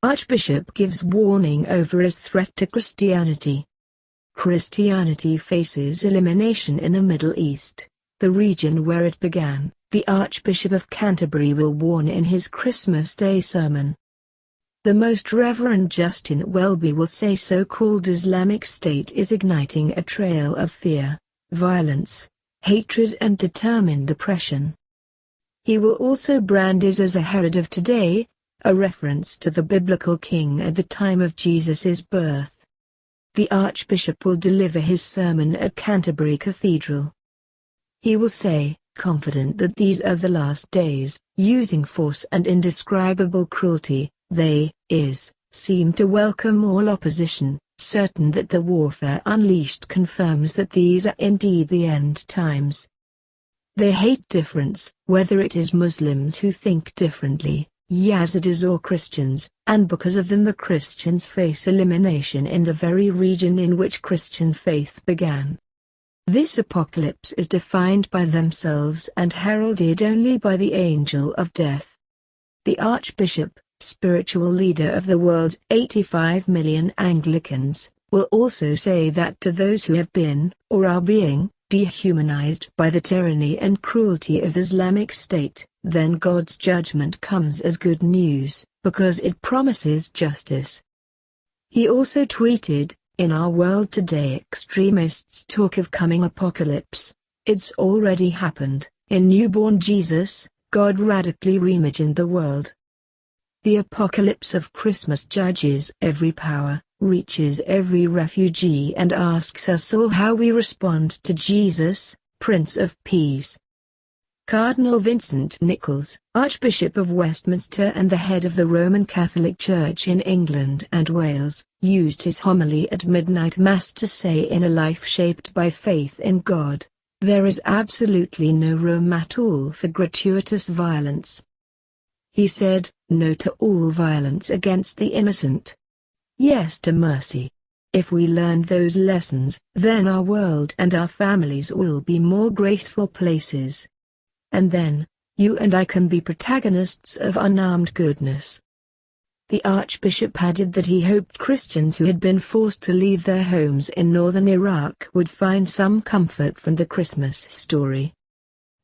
Archbishop gives warning over his threat to Christianity. Christianity faces elimination in the Middle East, the region where it began, the Archbishop of Canterbury will warn in his Christmas Day sermon. The Most Reverend Justin Welby will say so-called Islamic State is igniting a trail of fear, violence, hatred and determined oppression. He will also brand us as a Herod of today, a reference to the biblical king at the time of Jesus' birth. The Archbishop will deliver his sermon at Canterbury Cathedral. He will say, confident that these are the last days, using force and indescribable cruelty, they seem to welcome all opposition, certain that the warfare unleashed confirms that these are indeed the end times. They hate difference, whether it is Muslims who think differently, Yazidis or Christians, and because of them the Christians face elimination in the very region in which Christian faith began. This apocalypse is defined by themselves and heralded only by the angel of death. The Archbishop, spiritual leader of the world's 85 million Anglicans, will also say that to those who have been, or are being, dehumanized by the tyranny and cruelty of Islamic State, then God's judgment comes as good news, because it promises justice. He also tweeted, "In our world today extremists talk of coming apocalypse. It's already happened. In newborn Jesus, God radically reimagined the world." The apocalypse of Christmas judges every power, reaches every refugee and asks us all how we respond to Jesus, Prince of Peace. Cardinal Vincent Nichols, Archbishop of Westminster and the head of the Roman Catholic Church in England and Wales, used his homily at midnight mass to say in a life shaped by faith in God, there is absolutely no room at all for gratuitous violence. He said, "No to all violence against the innocent. Yes to mercy. If we learn those lessons, then our world and our families will be more graceful places. And then, you and I can be protagonists of unarmed goodness." The Archbishop added that he hoped Christians who had been forced to leave their homes in northern Iraq would find some comfort from the Christmas story.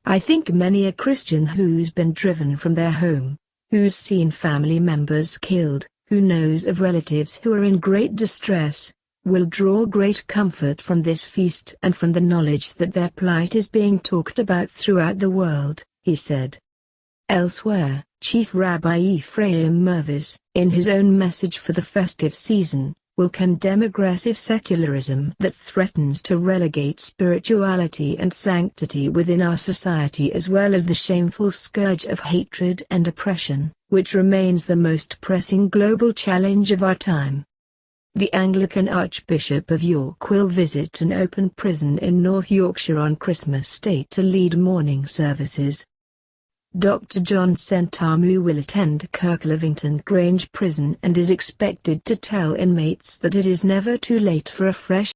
"I think many a Christian who's been driven from their home, who's seen family members killed, who knows of relatives who are in great distress, will draw great comfort from this feast and from the knowledge that their plight is being talked about throughout the world," he said. Elsewhere, Chief Rabbi Ephraim Mervis, in his own message for the festive season, will condemn aggressive secularism that threatens to relegate spirituality and sanctity within our society, as well as the shameful scourge of hatred and oppression, which remains the most pressing global challenge of our time. The Anglican Archbishop of York will visit an open prison in North Yorkshire on Christmas Day to lead morning services. Dr. John Sentamu will attend Kirklavington Grange Prison and is expected to tell inmates that it is never too late for a fresh